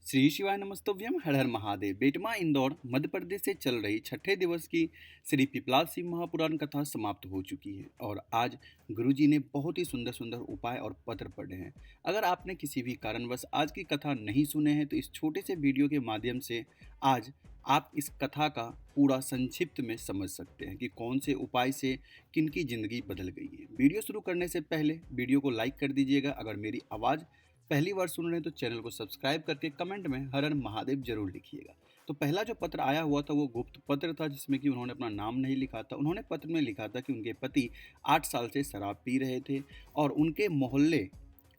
श्री शिवाय नमस्तुभ्यम हर हर महादेव। बेटमा इंदौर मध्य प्रदेश से चल रही छठे दिवस की श्री पिपलाद शिव महापुराण कथा समाप्त हो चुकी है और आज गुरुजी ने बहुत ही सुंदर सुंदर उपाय और पत्र पढ़े हैं। अगर आपने किसी भी कारणवश आज की कथा नहीं सुने हैं तो इस छोटे से वीडियो के माध्यम से आज आप इस कथा का पूरा संक्षिप्त में समझ सकते हैं कि कौन से उपाय से किनकी ज़िंदगी बदल गई है। वीडियो शुरू करने से पहले वीडियो को लाइक कर दीजिएगा। अगर मेरी आवाज़ पहली बार सुन रहे हैं तो चैनल को सब्सक्राइब करके कमेंट में हर हर महादेव जरूर लिखिएगा। तो पहला जो पत्र आया हुआ था वो गुप्त पत्र था, जिसमें कि उन्होंने अपना नाम नहीं लिखा था। उन्होंने पत्र में लिखा था कि उनके पति 8 साल से शराब पी रहे थे और उनके मोहल्ले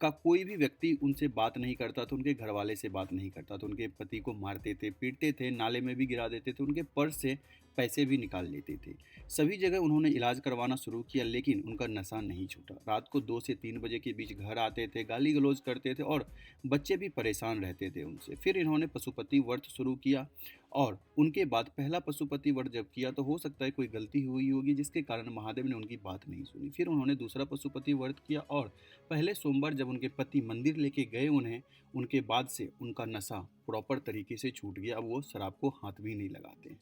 का कोई भी व्यक्ति उनसे बात नहीं करता था, उनके घर वाले से बात नहीं करता था। उनके पति को मारते थे, पीटते थे, नाले में भी गिरा देते थे, उनके पर्स से पैसे भी निकाल लेते थे। सभी जगह उन्होंने इलाज करवाना शुरू किया लेकिन उनका नशा नहीं छूटा। रात को 2 से 3 बजे के बीच घर आते थे, गाली गलौज करते थे और बच्चे भी परेशान रहते थे उनसे। फिर इन्होंने पशुपति व्रत शुरू किया और उनके बाद पहला पशुपति व्रत जब किया तो हो सकता है कोई गलती हुई होगी जिसके कारण महादेव ने उनकी बात नहीं सुनी। फिर उन्होंने दूसरा पशुपति व्रत किया और पहले सोमवार जब उनके पति मंदिर लेके गए उनके बाद से उनका नशा प्रॉपर तरीके से छूट गया। अब वो शराब को हाथ भी नहीं लगाते।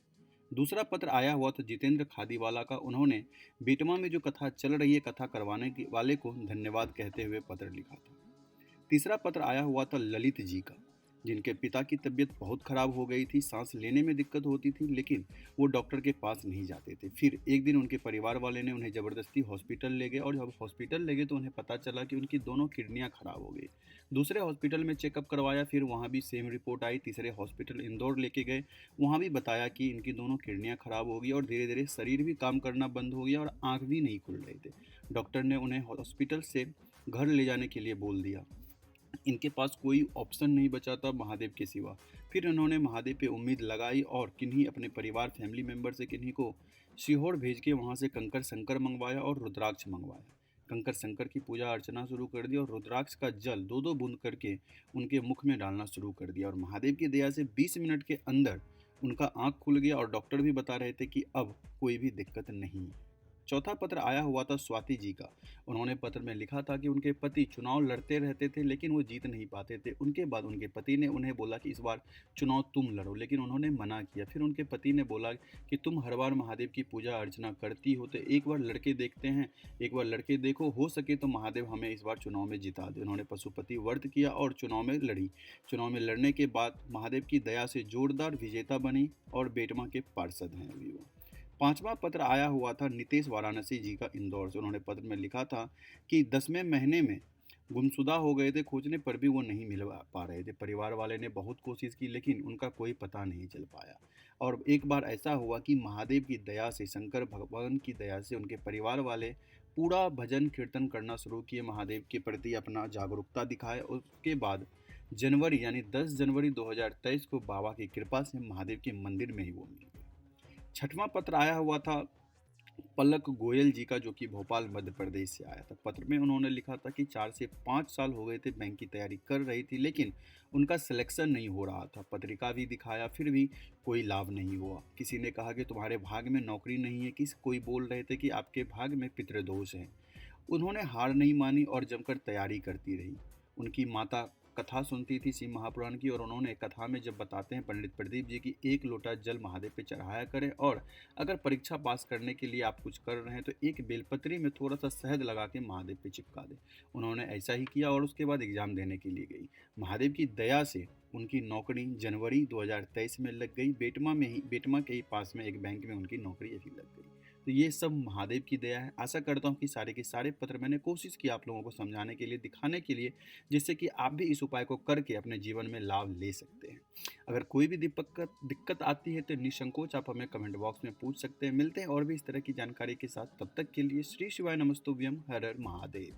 दूसरा पत्र आया हुआ था जितेंद्र खादीवाला का। उन्होंने बेटमा में जो कथा चल रही है कथा करवाने के वाले को धन्यवाद कहते हुए पत्र लिखा था। तीसरा पत्र आया हुआ था ललित जी का, जिनके पिता की तबीयत बहुत खराब हो गई थी, सांस लेने में दिक्कत होती थी लेकिन वो डॉक्टर के पास नहीं जाते थे। फिर एक दिन उनके परिवार वाले ने उन्हें ज़बरदस्ती हॉस्पिटल ले गए और जब हॉस्पिटल ले गए तो उन्हें पता चला कि उनकी दोनों किडनियां खराब हो गई। दूसरे हॉस्पिटल में चेकअप करवाया, फिर वहाँ भी सेम रिपोर्ट आई। तीसरे हॉस्पिटल इंदौर लेके गए, वहाँ भी बताया कि इनकी दोनों किडनियां खराब हो गई और धीरे धीरे शरीर भी काम करना बंद हो गया और आँख भी नहीं खुल रहे थे। डॉक्टर ने उन्हें हॉस्पिटल से घर ले जाने के लिए बोल दिया। इनके पास कोई ऑप्शन नहीं बचा था महादेव के सिवा। फिर उन्होंने महादेव पे उम्मीद लगाई और किन्हीं अपने परिवार फैमिली मेम्बर से किन्हीं को सीहोर भेज के वहाँ से कंकर शंकर मंगवाया और रुद्राक्ष मंगवाया। कंकर शंकर की पूजा अर्चना शुरू कर दी और रुद्राक्ष का जल 2-2 बूंद करके उनके मुख में डालना शुरू कर दिया और महादेव की दया से 20 मिनट के अंदर उनका आँख खुल गया और डॉक्टर भी बता रहे थे कि अब कोई भी दिक्कत नहीं है। चौथा पत्र आया हुआ था स्वाति जी का। उन्होंने पत्र में लिखा था कि उनके पति चुनाव लड़ते रहते थे लेकिन वो जीत नहीं पाते थे। उनके बाद उनके पति ने उन्हें बोला कि इस बार चुनाव तुम लड़ो, लेकिन उन्होंने मना किया। फिर उनके पति ने बोला कि तुम हर बार महादेव की पूजा अर्चना करती हो तो एक बार लड़के देखते हैं, एक बार लड़के देखो, हो सके तो महादेव हमें इस बार चुनाव में जिता दे। उन्होंने पशुपति व्रत किया और चुनाव में लड़ी। चुनाव में लड़ने के बाद महादेव की दया से जोरदार विजेता बनी और बेटमा के पार्षद हैं अभी वो। पांचवा पत्र आया हुआ था नितेश वाराणसी जी का इंदौर से। उन्होंने पत्र में लिखा था कि 10वें महीने में गुमशुदा हो गए थे, खोजने पर भी वो नहीं मिल पा रहे थे। परिवार वाले ने बहुत कोशिश की लेकिन उनका कोई पता नहीं चल पाया। और एक बार ऐसा हुआ कि महादेव की दया से, शंकर भगवान की दया से उनके परिवार वाले पूरा भजन कीर्तन करना शुरू किए, महादेव के प्रति अपना जागरूकता दिखाए। उसके बाद जनवरी यानी 10 जनवरी 2023 को बाबा की कृपा से महादेव के मंदिर में ही वो मिल गए। छठवां पत्र आया हुआ था पलक गोयल जी का, जो कि भोपाल मध्य प्रदेश से आया था। पत्र में उन्होंने लिखा था कि 4 से 5 साल हो गए थे, बैंक की तैयारी कर रही थी लेकिन उनका सिलेक्शन नहीं हो रहा था। पत्रिका भी दिखाया फिर भी कोई लाभ नहीं हुआ। किसी ने कहा कि तुम्हारे भाग में नौकरी नहीं है, किसी कोई बोल रहे थे कि आपके भाग में पितृदोष है। उन्होंने हार नहीं मानी और जमकर तैयारी करती रही। उनकी माता कथा सुनती थी शिव महापुराण की और उन्होंने कथा में जब बताते हैं पंडित प्रदीप जी की 1 लोटा जल महादेव पे चढ़ाया करें और अगर परीक्षा पास करने के लिए आप कुछ कर रहे हैं तो एक बेलपत्री में थोड़ा सा शहद लगा के महादेव पे चिपका दें। उन्होंने ऐसा ही किया और उसके बाद एग्जाम देने के लिए गई। महादेव की दया से उनकी नौकरी जनवरी 2023 में लग गई। बेटमा के ही पास में एक बैंक में उनकी नौकरी अभी लग गई। तो ये सब महादेव की दया है। आशा करता हूँ कि सारे के सारे पत्र मैंने कोशिश की आप लोगों को समझाने के लिए, दिखाने के लिए, जिससे कि आप भी इस उपाय को करके अपने जीवन में लाभ ले सकते हैं। अगर कोई भी दिक्कत आती है तो निसंकोच आप हमें कमेंट बॉक्स में पूछ सकते हैं। मिलते हैं और भी इस तरह की जानकारी के साथ, तब तक के लिए श्री शिवाय नमस्तुभ्यम हर हर महादेव।